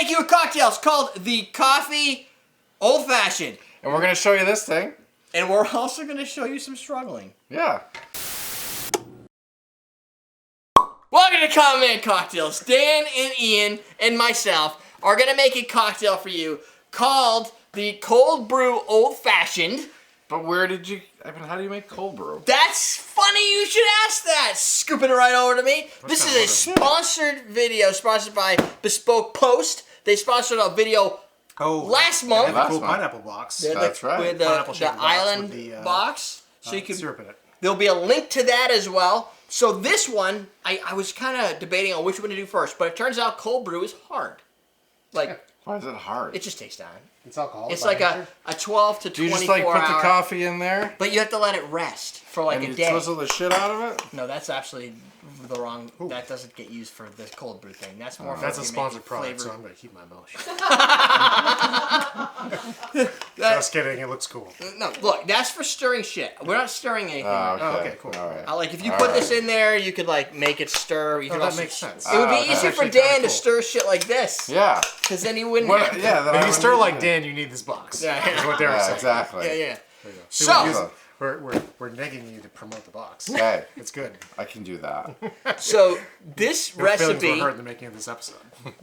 make you a cocktail. It's called the Coffee Old Fashioned. And we're going to show you this thing. And we're also going to show you some struggling. Yeah. Welcome to Common Man Cocktails. Dan and Ian and myself are going to make a cocktail for you called the Cold Brew Old Fashioned. But where did you... I mean, how do you make cold brew? That's funny you should ask that. Scooping it right over to me. This is a sponsored video sponsored by Bespoke Post. They sponsored a video last month. The cool pineapple box. That's right. With the island box. So you can... syrup in it. There'll be a link to that as well. So this one, I was kind of debating on which one to do first, but it turns out cold brew is hard. Like, why is it hard? it just takes time. It's alcohol. It's like a 12 to 24 hour. Do you just like put the coffee in there? But you have to let it rest for like and a day. And twizzle the shit out of it? No, that's actually the wrong. Ooh. That doesn't get used for the cold brew thing. That's more. That's a sponsored product, so I'm going to keep my mouth shut. Just kidding. It looks cool. No, look, that's for stirring shit. We're not stirring anything. Okay, cool. All right. Like if you put this in there, you could like make it stir. You could that also, makes sense. It would be easier for Dan to stir shit like this. Yeah. Because then he wouldn't. Well, yeah. If you stir like Dan, you need this box. Yeah. That's what they're saying. Exactly. Yeah. There you go. So we're negging you to promote the box. Okay. It's good. I can do that. So this Your feelings recipe were hurt in the making of this episode.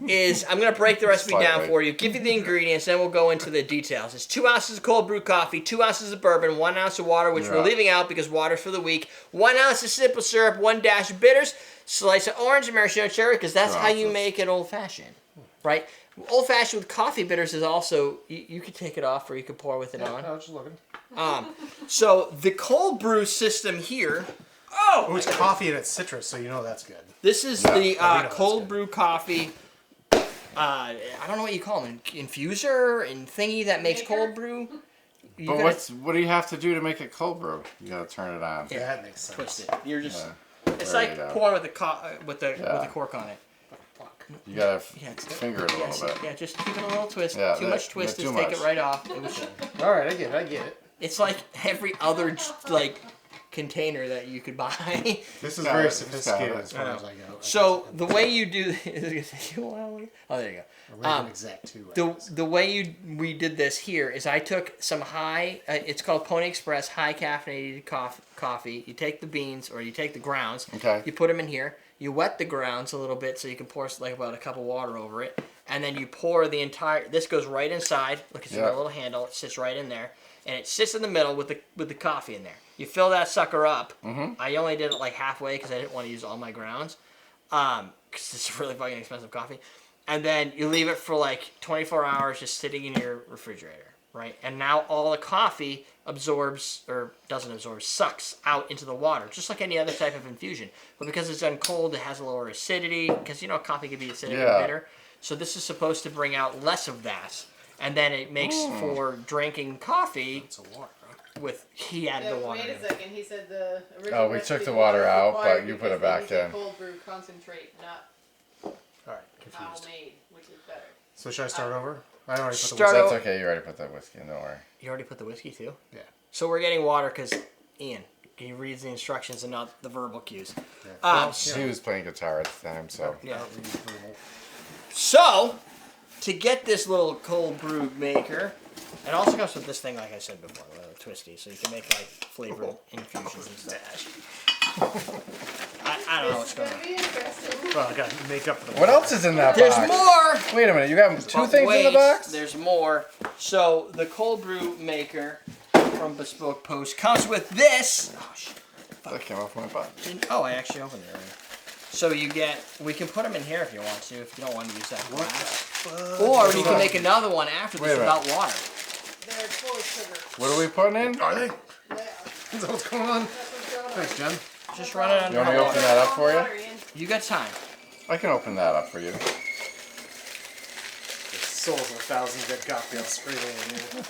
is, I'm going to break the recipe down Slightly. for you, give you the ingredients, then we'll go into the details. It's 2 ounces of cold brew coffee, 2 ounces of bourbon, 1 ounce of water, which we're leaving out because water's for the weak, 1 ounce of simple syrup, 1 dash of bitters, slice of orange and maraschino cherry, because that's how you make it old-fashioned, right? Old-fashioned with coffee bitters is also, you could take it off or you could pour with it on. I was just looking. So the cold brew system here, Oh, it's coffee and it's citrus, so you know that's good. this is the cold brew coffee. I don't know what you call them, infuser and thingy that makes cold brew. But what do you have to do to make it cold brew? You gotta turn it on. Yeah, that makes sense. Twist it. You're just. It's There like you go. pouring with the cork on it. You gotta it's good. finger it a little bit. Yeah, just give it a little twist. Yeah, too much twist, too just take much. it right off. All right, I get it. It's like every other like container that you could buy. This is Got very it. sophisticated Got it. as far as I go. So the way you do this, oh, there you go. Exact too. The way we did this here is I took some high, it's called Pony Express high caffeinated coffee. You take the beans or you take the grounds. Okay. You put them in here. You wet the grounds a little bit so you can pour like about a cup of water over it, and then you pour the entire. This goes right inside. Look, it's got a little handle. It sits right in there, and it sits in the middle with the coffee in there. You fill that sucker up. Mm-hmm. I only did it like halfway because I didn't want to use all my grounds, because it's really fucking expensive coffee. And then you leave it for like 24 hours just sitting in your refrigerator, right? And now all the coffee sucks out into the water, just like any other type of infusion. But because it's done cold, it has a lower acidity, because you know coffee can be acidic and bitter. So this is supposed to bring out less of that. And then it makes for drinking coffee It's a water. with, he added the water. Wait a in. second, he said the original Oh, we recipe took the water out, required but you put it because back they use in. a cold brew concentrate, not All right, confused. made, which is better. So should I start over? I already put Start the That's okay. You already put that whiskey in. Don't worry. You already put the whiskey too? Yeah. So we're getting water because Ian, he reads the instructions and not the verbal cues. He was playing guitar at the time, so. Yeah. So, to get this little cold brew maker, it also comes with this thing, like I said before, the twisty, so you can make like flavored infusions and stuff. I don't know what's going on. It's gonna be interesting. Well, I got makeup for the. What else is in that There's box? more! Wait a minute. You got two things in the box? There's more. So, the cold brew maker from Bespoke Post comes with this. Oh, shit. That came off my butt. Oh, I actually opened it already. So you get, we can put them in here if you want to, if you don't want to use that glass. Or you can make another one after this without water. They're full of sugar. What are we putting in? Are they? Yeah. Is that what's going on? That's what's going on. Thanks, Jen. Just run it You under want me to hot open water. that up for you? Water in. You got time. I can open that up for you. The souls of 1,000 dead cocktails screaming in here.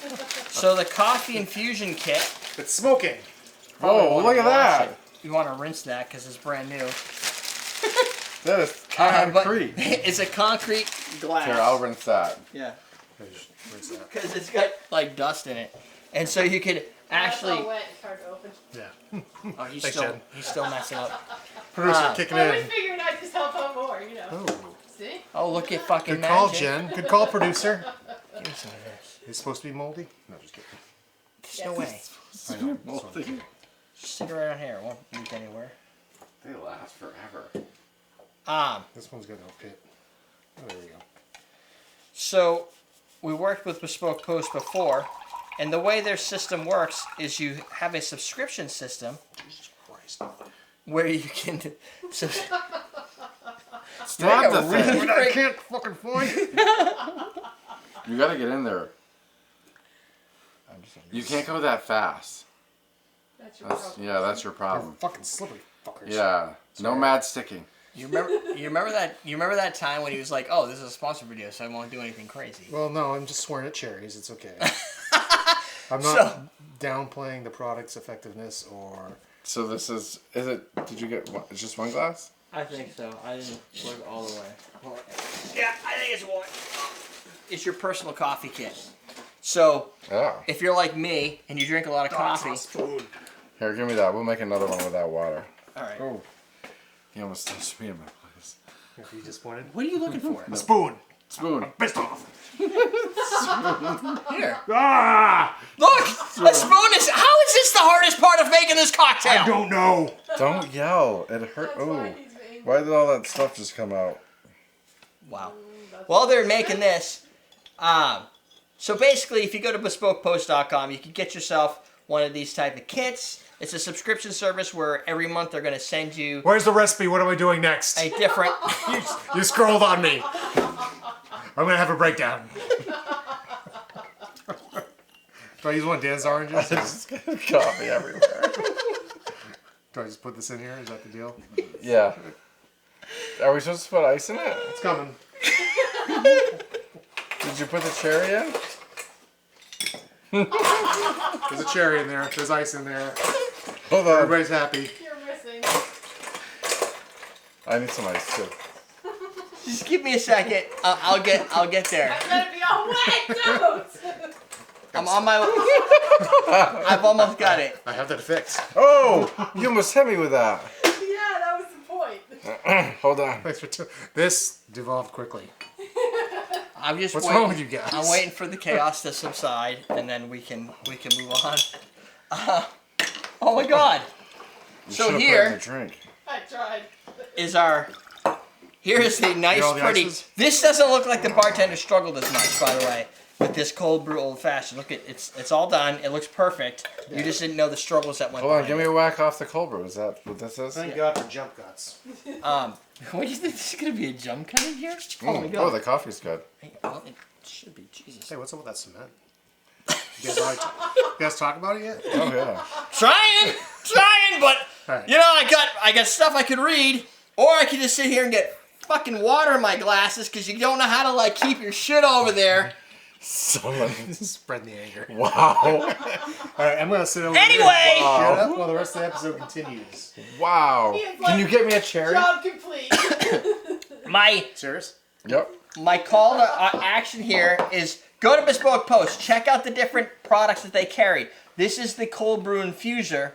So the coffee infusion kit. It's smoking. Whoa, look at that. You want to rinse that because it's brand new. That is But concrete. it's a concrete glass. Here, I'll rinse that. Yeah. Where's that? Because it's got like dust in it. And so you could It's actually. all wet. It's hard to open. Yeah. Oh, he's Thanks, still Jen. messing up. Producer kicking Well, we in. figured I'd just help out more, you know. Oh. See? Oh, look at fucking Good call, magic. Jen. Good call, producer. Give me some of this. It's supposed to be moldy? No, just kidding. There's no way. I know. This one. Just stick it right on here. It won't leak anywhere. They last forever. This one's got no pit. Oh, there we go. So we worked with Bespoke Post before, and the way their system works is you have a subscription system Jesus Christ. where you can. Stop the really thing. I can't fucking find it. You gotta get in there. You can't go that fast. That's your That's, problem. yeah, that's your They're problem. fucking slippery fuckers. Yeah. No mad sticking. You remember that time when he was like, "Oh, this is a sponsored video, so I won't do anything crazy." Well, no, I'm just swearing at cherries. It's okay. I'm not downplaying the product's effectiveness or... So this is it, did you get one, it's just one glass? I think so. I didn't look all the way. Yeah, I think it's one. It's your personal coffee kit. So Yeah. if you're like me and you drink a lot of coffee, Spoon. Here, give me that. We'll make another one without water. all right. Oh, You almost touched me in my place. are you disappointed? What are you looking for? A spoon. Spoon. Pissed off. Here. Ah! Look, a spoon is. How is this the hardest part of making this cocktail? I don't know. Don't yell. It hurt. That's why Oh. he's being... Why did all that stuff just come out? Wow. While they're making this, so basically, if you go to bespokepost.com, you can get yourself one of these type of kits. It's a subscription service where every month they're going to send you Where's the recipe? What am I doing next? a different. You scrolled on me. I'm gonna have a breakdown. Do I use one of Dan's oranges? Just coffee everywhere. Do I just put this in here? Is that the deal? Yeah. Are we supposed to put ice in it? It's coming. Did you put the cherry in? There's a cherry in there. There's ice in there. Hold on. Everybody's happy. You're missing. I need some ice too. Just give me a second. I'll get there. I'm gonna be all wet. Don't. I'm on my. I've almost got it. I have that fixed. Oh! You almost hit me with that. Yeah, that was the point. Hold on. Thanks for this devolved quickly. I'm just. What's waiting. wrong with you guys? I'm waiting for the chaos to subside, and then we can move on. Oh my God! You So should've put it here- in the drink. I tried. Is our. Here is the nice, all the pretty. ices? This doesn't look like the bartender struggled as much, by the way, with this cold brew old fashioned. Look at it's all done. It looks perfect. You just didn't know the struggles that went. Hold on, behind give me it. a whack off the cold brew. Is that what this is? Thank God for jump guts. What do you think? This is gonna be a jump cut in here? Oh my Oh, God! the coffee's good. Well, it should be. Jesus. Hey, what's up with that cement? You guys talk about it yet? Oh yeah. Trying, but Alright. you know, I got stuff I could read, or I could just sit here and get fucking water in my glasses because you don't know how to like keep your shit over there. Someone. Spread the anger. Wow. Alright, I'm gonna sit over Anyway! here. Shut up while the rest of the episode continues. Wow. Ian's Can like, you get me a cherry? Job complete. Serious? Yep. My call to action here is go to Bespoke Post, check out the different products that they carry. This is the cold brew infuser.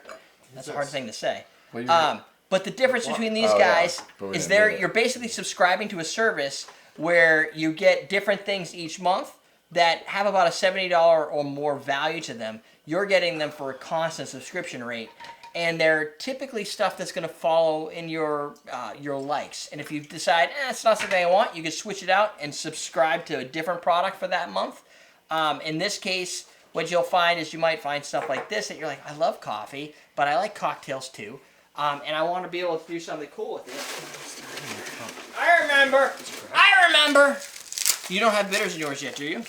That's a hard thing to say. What do you But the difference between these Oh, yeah. guys But we is didn't do that. you're basically subscribing to a service where you get different things each month that have about a $70 or more value to them. You're getting them for a constant subscription rate. And they're typically stuff that's going to follow in your likes. And if you decide, it's not something I want, you can switch it out and subscribe to a different product for that month. In this case, what you'll find is you might find stuff like this that you're like, I love coffee, but I like cocktails too. And I want to be able to do something cool with it. I remember. You don't have bitters in yours yet, do you?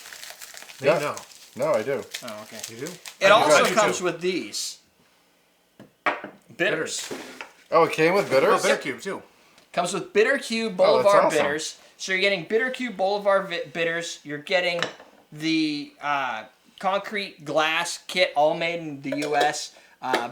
Yeah. No. No, I do. Oh, okay. You do? It also I do comes too. with these. Bitters. Oh, it came with bitters? Oh, bittercube too. Comes with bittercube Oh, bolivar that's awesome. bitters. So you're getting bittercube bolivar bitters. You're getting the concrete glass kit, all made in the U.S.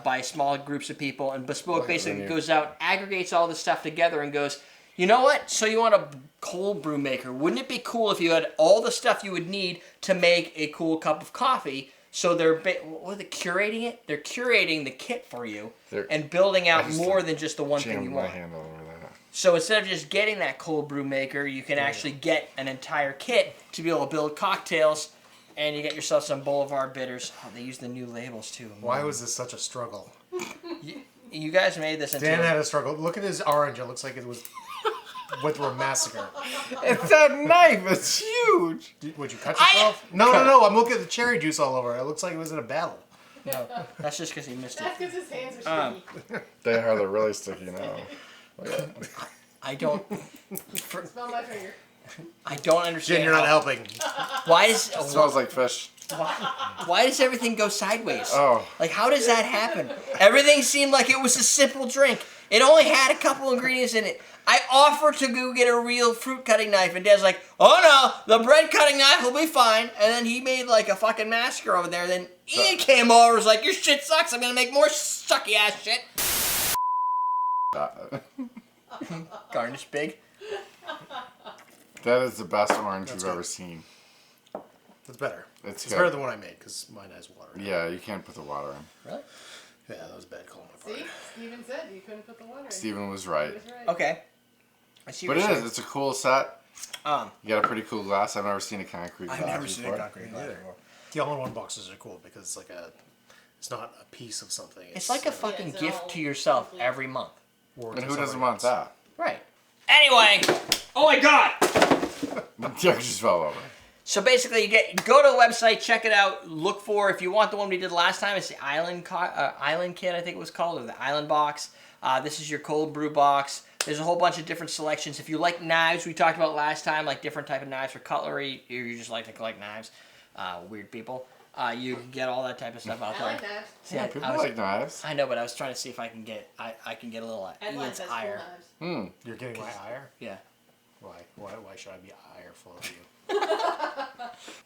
By small groups of people. And Bespoke basically goes out, aggregates all this stuff together and goes, you know what? So you want a cold brew maker. Wouldn't it be cool if you had all the stuff you would need to make a cool cup of coffee? So they're what are they curating it? They're curating the kit for you and building out more than just the one thing Jammed you my want. hand all over that. So instead of just getting that cold brew maker, you can actually get an entire kit to be able to build cocktails, and you get yourself some Bolivar bitters. Oh, they use the new labels too. Why was this such a struggle? You guys made this into Dan had a struggle. Look at his orange. It looks like it was went through a massacre. It's that knife. It's huge. Would you cut yourself? No. I'm looking at the cherry juice all over it. It looks like it was in a battle. No, that's just because he missed it. That's because his hands are sticky. They're really sticky now. I don't. Smell my finger. I don't understand. Jen, you're not helping. Why does It smells like fish. why does everything go sideways? Oh. Like, how does that happen? Everything seemed like it was a simple drink. It only had a couple ingredients in it. I offered to go get a real fruit cutting knife, and Dad's like, "Oh no, the bread cutting knife will be fine." And then he made like a fucking massacre over there. Then Ian came over, and was like, "Your shit sucks. I'm gonna make more sucky ass shit." Garnish big. That is the best orange you've ever seen. That's better. It's better good. than what I made because mine has water. Yeah, you can't put the water in. Really? Yeah, that was bad calling my See? part. Steven said you couldn't put the water in. Steven was He right. was right. Okay. I see But what it you're is. saying. It's a cool set. Um, You got a pretty cool glass. I've never seen a concrete glass I've never seen a before. concrete glass before. The all-in-one boxes are cool because it's like it's not a piece of something. It's like a fucking it's gift all to yourself complete. every month. or And to who doesn't somebody want else. that? Right. Anyway. Oh my god. The jug just fell over. So basically, go to the website, check it out, look for, if you want the one we did last time, it's the Island Kit, I think it was called, or the Island Box. This is your cold brew box. There's a whole bunch of different selections. If you like knives, we talked about last time, like different type of knives for cutlery, or you just like to collect knives, weird people, you can get all that type of stuff out I there. like that. See, Yeah, I people was- like knives. I know, but I was trying to see if I can get, I can get a little Headlines Ian's has ire. cool knives. You're getting my ire? Yeah. Why? Why should I be ireful of you?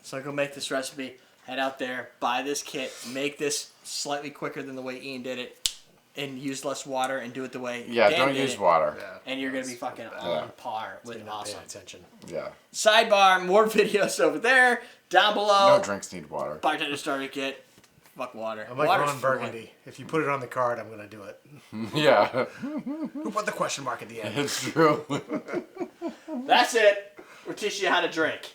So go make this recipe, head out there, buy this kit, make this slightly quicker than the way Ian did it, and use less water and do it the way Yeah, Dan don't did use it, water. And you're going to be fucking on par with You're not awesome. paying attention. Yeah. Sidebar, more videos over there, down below. No drinks need water. Bartender starter kit, fuck water. I'm like Water's Ron Burgundy. If you put it on the card, I'm gonna do it. Yeah, Who put the question mark at the end? it's true. That's it. We'll teach you how to drink.